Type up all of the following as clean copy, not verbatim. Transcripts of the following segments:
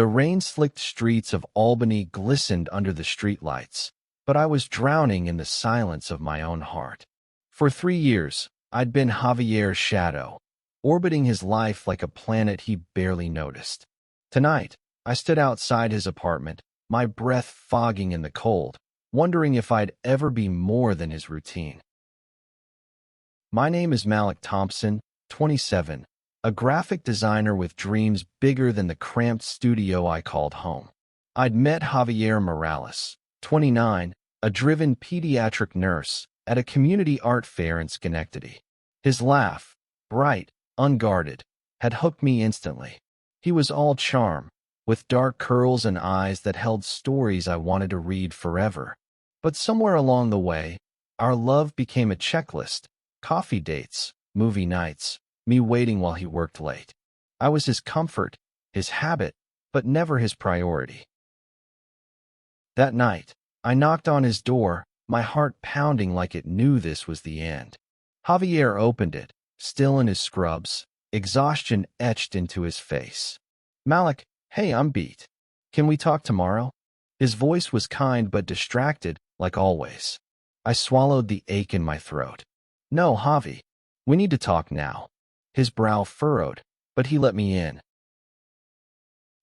The rain-slicked streets of Albany glistened under the streetlights, but I was drowning in the silence of my own heart. For 3 years, I'd been Javier's shadow, orbiting his life like a planet he barely noticed. Tonight, I stood outside his apartment, my breath fogging in the cold, wondering if I'd ever be more than his routine. My name is Malik Thompson, 27, a graphic designer with dreams bigger than the cramped studio I called home. I'd met Javier Morales, 29, a driven pediatric nurse, at a community art fair in Schenectady. His laugh, bright, unguarded, had hooked me instantly. He was all charm, with dark curls and eyes that held stories I wanted to read forever. But somewhere along the way, our love became a checklist: coffee dates, movie nights, me waiting while he worked late. I was his comfort, his habit, but never his priority. That night, I knocked on his door, my heart pounding like it knew this was the end. Javier opened it, still in his scrubs, exhaustion etched into his face. "Malik, hey, I'm beat. Can we talk tomorrow?" His voice was kind but distracted, like always. I swallowed the ache in my throat. "No, Javi. We need to talk now." His brow furrowed, but he let me in.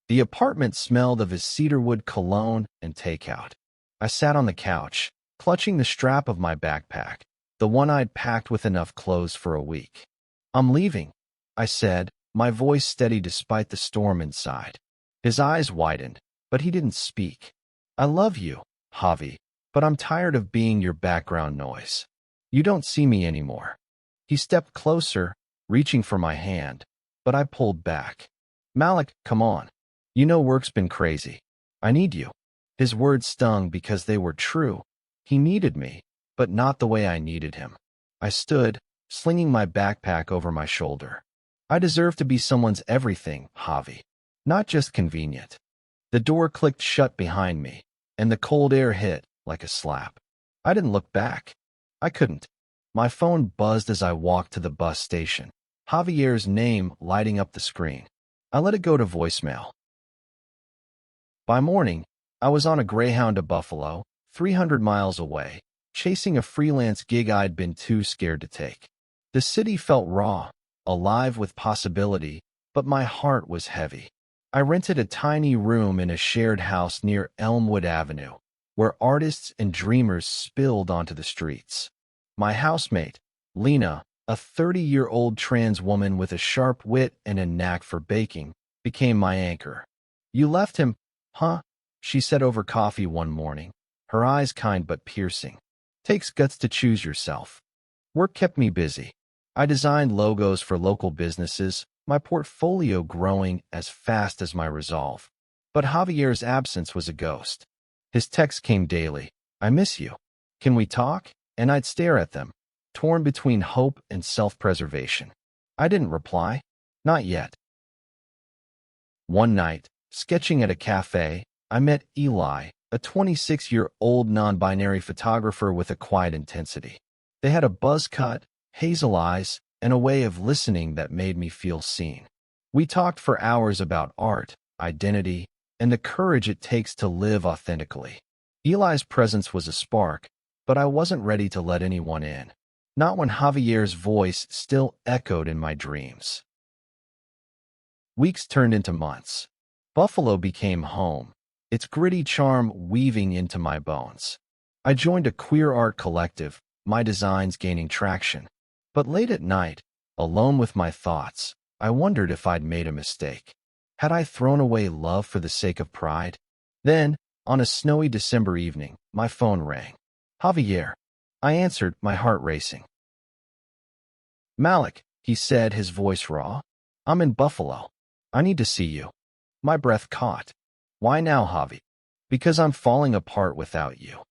The apartment smelled of his cedarwood cologne and takeout. I sat on the couch, clutching the strap of my backpack, the one I'd packed with enough clothes for a week. "I'm leaving," I said, my voice steady despite the storm inside. His eyes widened, but he didn't speak. "I love you, Javi, but I'm tired of being your background noise. You don't see me anymore." He stepped closer, reaching for my hand, but I pulled back. "Malik, come on. You know work's been crazy. I need you." His words stung because they were true. He needed me, but not the way I needed him. I stood, slinging my backpack over my shoulder. "I deserve to be someone's everything, Javi, not just convenient." The door clicked shut behind me, and the cold air hit like a slap. I didn't look back. I couldn't. My phone buzzed as I walked to the bus station, Javier's name lighting up the screen. I let it go to voicemail. By morning, I was on a Greyhound to Buffalo, 300 miles away, chasing a freelance gig I'd been too scared to take. The city felt raw, alive with possibility, but my heart was heavy. I rented a tiny room in a shared house near Elmwood Avenue, where artists and dreamers spilled onto the streets. My housemate, Lena, a 30-year-old trans woman with a sharp wit and a knack for baking, became my anchor. "You left him, huh?" she said over coffee one morning, her eyes kind but piercing. "Takes guts to choose yourself." Work kept me busy. I designed logos for local businesses, my portfolio growing as fast as my resolve. But Javier's absence was a ghost. His texts came daily. "I miss you. Can we talk?" And I'd stare at them, torn between hope and self-preservation. I didn't reply. Not yet. One night, sketching at a cafe, I met Eli, a 26-year-old non-binary photographer with a quiet intensity. They had a buzz cut, hazel eyes, and a way of listening that made me feel seen. We talked for hours about art, identity, and the courage it takes to live authentically. Eli's presence was a spark, but I wasn't ready to let anyone in. Not when Javier's voice still echoed in my dreams. Weeks turned into months. Buffalo became home, its gritty charm weaving into my bones. I joined a queer art collective, my designs gaining traction. But late at night, alone with my thoughts, I wondered if I'd made a mistake. Had I thrown away love for the sake of pride? Then, on a snowy December evening, my phone rang. "Javier." I answered, my heart racing. "Malik," he said, his voice raw. "I'm in Buffalo. I need to see you." My breath caught. "Why now, Javi?" "Because I'm falling apart without you."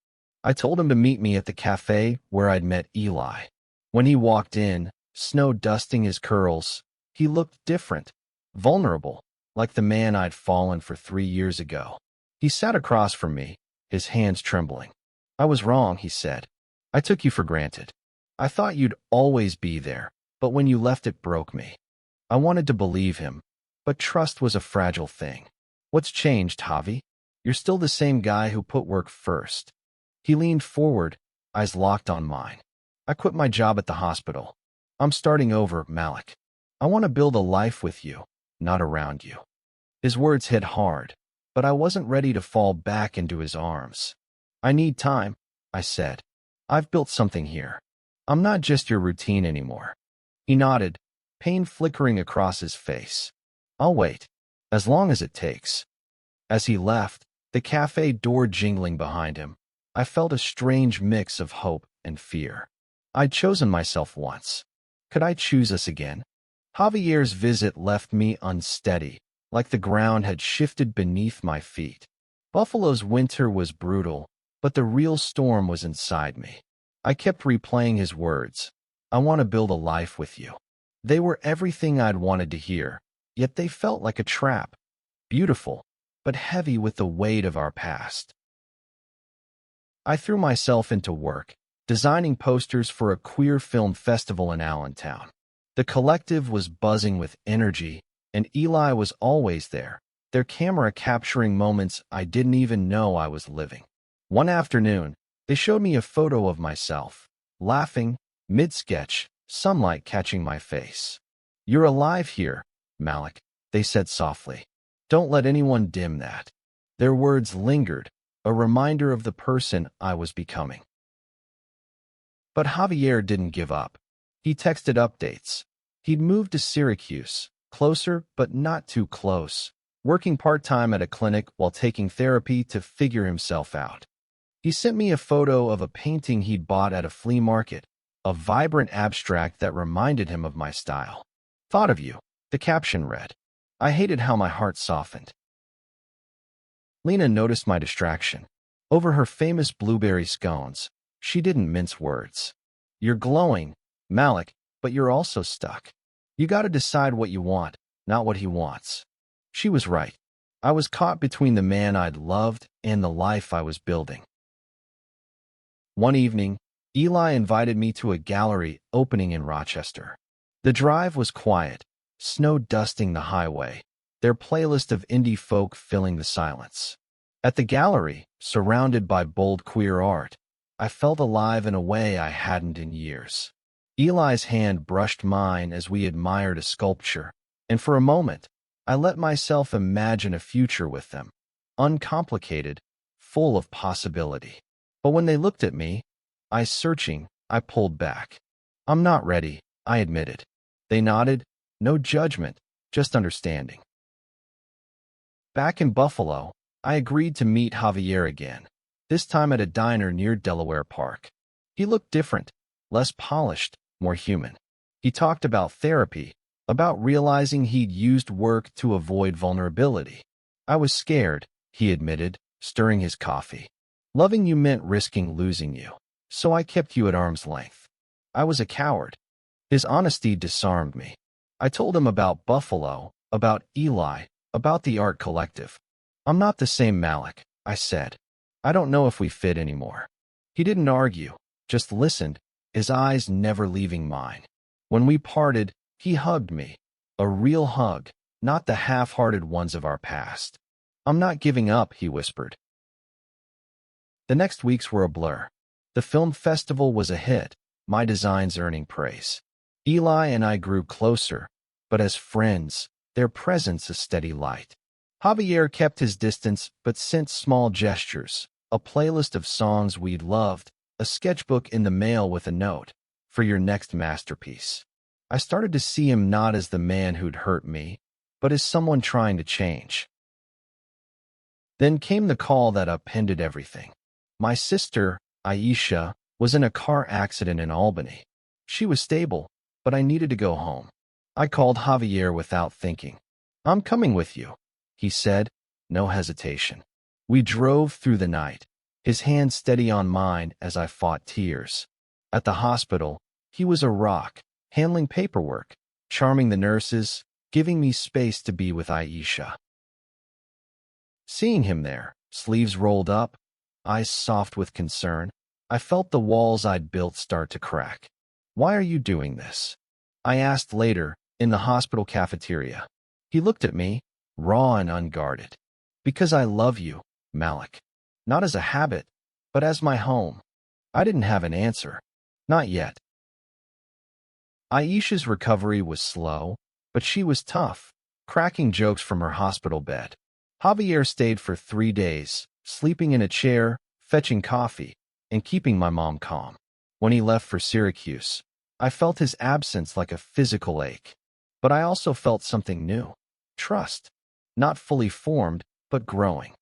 I told him to meet me at the cafe where I'd met Eli. When he walked in, snow dusting his curls, he looked different, vulnerable, like the man I'd fallen for 3 years ago. He sat across from me, his hands trembling. "I was wrong," he said. "I took you for granted. I thought you'd always be there, but when you left it broke me." I wanted to believe him, but trust was a fragile thing. What's changed, Javi? You're still the same guy who put work first. He leaned forward, eyes locked on mine. I quit my job at the hospital. I'm starting over, Malik. I want to build a life with you, not around you. His words hit hard, but I wasn't ready to fall back into his arms. I need time, I said. I've built something here. I'm not just your routine anymore. He nodded, pain flickering across his face. I'll wait, as long as it takes. As he left, the cafe door jingling behind him, I felt a strange mix of hope and fear. I'd chosen myself once. Could I choose us again? Javier's visit left me unsteady, like the ground had shifted beneath my feet. Buffalo's winter was brutal, but the real storm was inside me. I kept replaying his words. I want to build a life with you. They were everything I'd wanted to hear, yet they felt like a trap. Beautiful, but heavy with the weight of our past. I threw myself into work, designing posters for a queer film festival in Allentown. The collective was buzzing with energy, and Eli was always there, their camera capturing moments I didn't even know I was living. One afternoon, they showed me a photo of myself, laughing, mid-sketch, sunlight catching my face. You're alive here, Malik, they said softly. Don't let anyone dim that. Their words lingered, a reminder of the person I was becoming. But Javier didn't give up. He texted updates. He'd moved to Syracuse, closer but not too close, working part-time at a clinic while taking therapy to figure himself out. He sent me a photo of a painting he'd bought at a flea market, a vibrant abstract that reminded him of my style. Thought of you, the caption read. I hated how my heart softened. Lena noticed my distraction. Over her famous blueberry scones, she didn't mince words. You're glowing, Malik, but you're also stuck. You gotta decide what you want, not what he wants. She was right. I was caught between the man I'd loved and the life I was building. One evening, Eli invited me to a gallery opening in Rochester. The drive was quiet, snow dusting the highway, their playlist of indie folk filling the silence. At the gallery, surrounded by bold queer art, I felt alive in a way I hadn't in years. Eli's hand brushed mine as we admired a sculpture, and for a moment, I let myself imagine a future with them, uncomplicated, full of possibility. But when they looked at me, eyes searching, I pulled back. I'm not ready, I admitted. They nodded, no judgment, just understanding. Back in Buffalo, I agreed to meet Javier again, this time at a diner near Delaware Park. He looked different, less polished, more human. He talked about therapy, about realizing he'd used work to avoid vulnerability. I was scared, he admitted, stirring his coffee. Loving you meant risking losing you, so I kept you at arm's length. I was a coward. His honesty disarmed me. I told him about Buffalo, about Eli, about the art collective. I'm not the same Malik, I said. I don't know if we fit anymore. He didn't argue, just listened, his eyes never leaving mine. When we parted, he hugged me. A real hug, not the half-hearted ones of our past. I'm not giving up, he whispered. The next weeks were a blur. The film festival was a hit, my designs earning praise. Eli and I grew closer, but as friends, their presence a steady light. Javier kept his distance but sent small gestures, a playlist of songs we'd loved, a sketchbook in the mail with a note, for your next masterpiece. I started to see him not as the man who'd hurt me, but as someone trying to change. Then came the call that upended everything. My sister, Aisha, was in a car accident in Albany. She was stable, but I needed to go home. I called Javier without thinking. I'm coming with you, he said, no hesitation. We drove through the night, his hand steady on mine as I fought tears. At the hospital, he was a rock, handling paperwork, charming the nurses, giving me space to be with Aisha. Seeing him there, sleeves rolled up, eyes soft with concern, I felt the walls I'd built start to crack. Why are you doing this? I asked later, in the hospital cafeteria. He looked at me, raw and unguarded. Because I love you, Malik. Not as a habit, but as my home. I didn't have an answer. Not yet. Aisha's recovery was slow, but she was tough, cracking jokes from her hospital bed. Javier stayed for 3 days, sleeping in a chair, fetching coffee, and keeping my mom calm. When he left for Syracuse, I felt his absence like a physical ache. But I also felt something new. Trust. Not fully formed, but growing.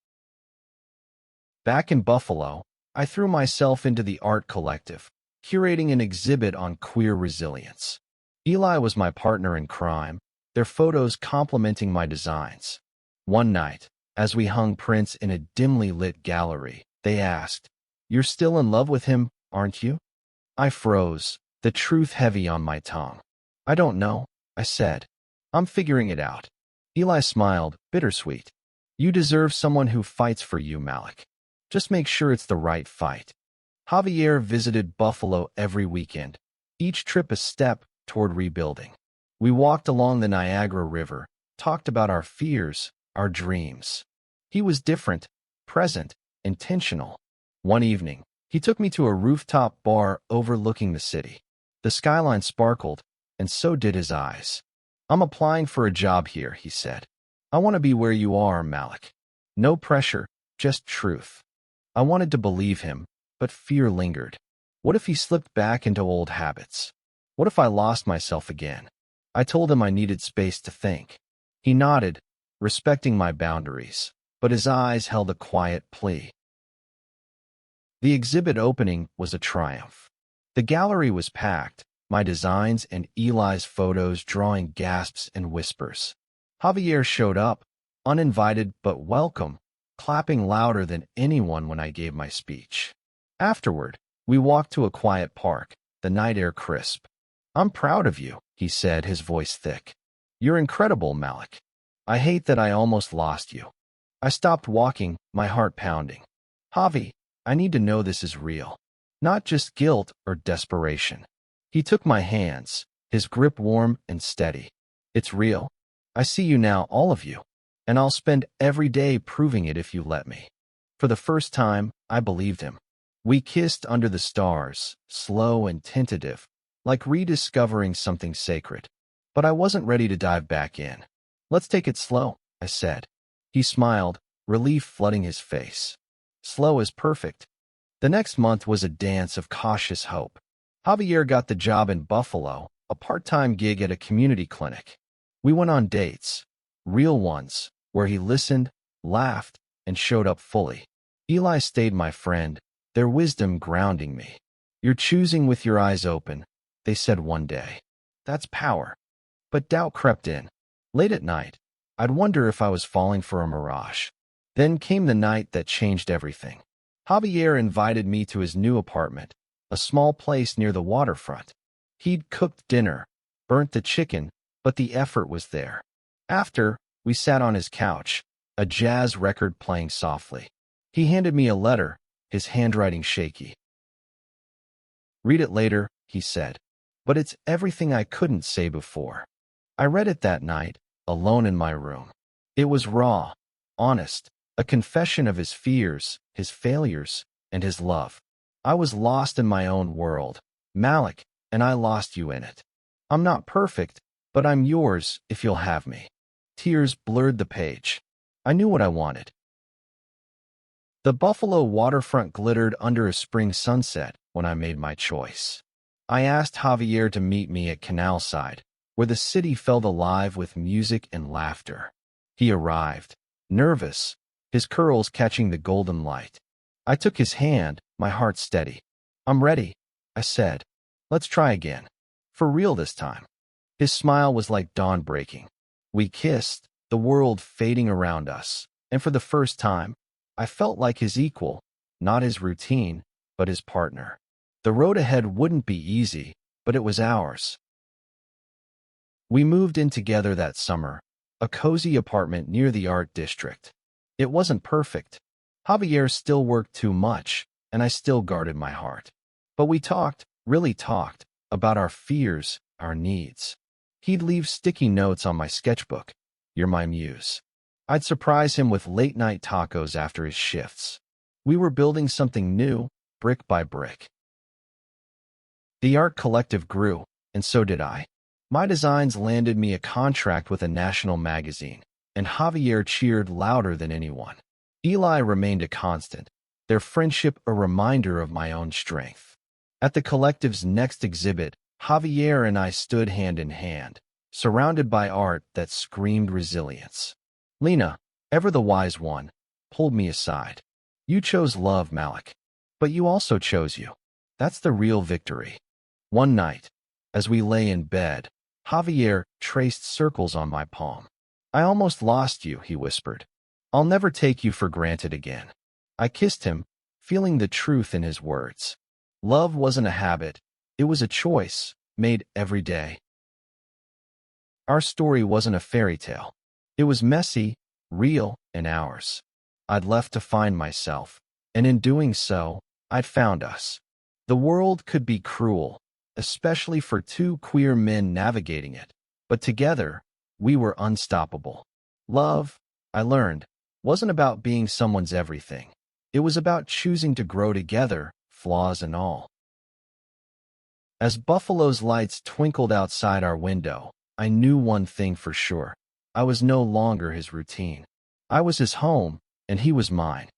Back in Buffalo, I threw myself into the art collective, curating an exhibit on queer resilience. Eli was my partner in crime, their photos complementing my designs. One night, as we hung prints in a dimly lit gallery, they asked, "You're still in love with him, aren't you?" I froze, the truth heavy on my tongue. "I don't know," I said. "I'm figuring it out." Eli smiled, bittersweet. "You deserve someone who fights for you, Malik. Just make sure it's the right fight." Javier visited Buffalo every weekend, each trip a step toward rebuilding. We walked along the Niagara River, talked about our fears, our dreams. He was different, present, intentional. One evening, he took me to a rooftop bar overlooking the city. The skyline sparkled, and so did his eyes. "I'm applying for a job here," he said. "I want to be where you are, Malik. No pressure, just truth." I wanted to believe him, but fear lingered. What if he slipped back into old habits? What if I lost myself again? I told him I needed space to think. He nodded, respecting my boundaries, but his eyes held a quiet plea. The exhibit opening was a triumph. The gallery was packed, my designs and Eli's photos drawing gasps and whispers. Javier showed up, uninvited but welcome, clapping louder than anyone when I gave my speech. Afterward, we walked to a quiet park, the night air crisp. "I'm proud of you," he said, his voice thick. "You're incredible, Malik. I hate that I almost lost you." I stopped walking, my heart pounding. "Javi, I need to know this is real. Not just guilt or desperation." He took my hands, his grip warm and steady. "It's real. I see you now, all of you. And I'll spend every day proving it if you let me." For the first time, I believed him. We kissed under the stars, slow and tentative, like rediscovering something sacred. But I wasn't ready to dive back in. "Let's take it slow," I said. He smiled, relief flooding his face. Slow is perfect. The next month was a dance of cautious hope. Javier got the job in Buffalo, a part-time gig at a community clinic. We went on dates, real ones, where he listened, laughed, and showed up fully. Eli stayed my friend, their wisdom grounding me. "You're choosing with your eyes open," they said one day. That's power. But doubt crept in. Late at night, I'd wonder if I was falling for a mirage. Then came the night that changed everything. Javier invited me to his new apartment, a small place near the waterfront. He'd cooked dinner, burnt the chicken, but the effort was there. After, we sat on his couch, a jazz record playing softly. He handed me a letter, his handwriting shaky. "Read it later," he said, "but it's everything I couldn't say before." I read it that night, alone in my room. It was raw, honest, a confession of his fears, his failures, and his love. I was lost in my own world, Malik, and I lost you in it. "I'm not perfect, but I'm yours if you'll have me." Tears blurred the page. I knew what I wanted. The Buffalo waterfront glittered under a spring sunset when I made my choice. I asked Javier to meet me at Canalside, where the city felt alive with music and laughter. He arrived, nervous, his curls catching the golden light. I took his hand, my heart steady. "I'm ready," I said. "Let's try again. For real this time." His smile was like dawn breaking. We kissed, the world fading around us, and for the first time, I felt like his equal, not his routine, but his partner. The road ahead wouldn't be easy, but it was ours. We moved in together that summer, a cozy apartment near the art district. It wasn't perfect. Javier still worked too much, and I still guarded my heart. But we talked, really talked, about our fears, our needs. He'd leave sticky notes on my sketchbook. "You're my muse." I'd surprise him with late-night tacos after his shifts. We were building something new, brick by brick. The art collective grew, and so did I. My designs landed me a contract with a national magazine, and Javier cheered louder than anyone. Eli remained a constant, their friendship a reminder of my own strength. At the collective's next exhibit, Javier and I stood hand in hand, surrounded by art that screamed resilience. Lena, ever the wise one, pulled me aside. You chose love, Malik. But you also chose you. That's the real victory. One night, as we lay in bed, Javier traced circles on my palm. I almost lost you, he whispered. I'll never take you for granted again. I kissed him, feeling the truth in his words. Love wasn't a habit, it was a choice, made every day. Our story wasn't a fairy tale. It was messy, real, and ours. I'd left to find myself, and in doing so, I'd found us. The world could be cruel, especially for two queer men navigating it, but together, we were unstoppable. Love, I learned, wasn't about being someone's everything. It was about choosing to grow together, flaws and all. As Buffalo's lights twinkled outside our window, I knew one thing for sure. I was no longer his routine. I was his home, and he was mine.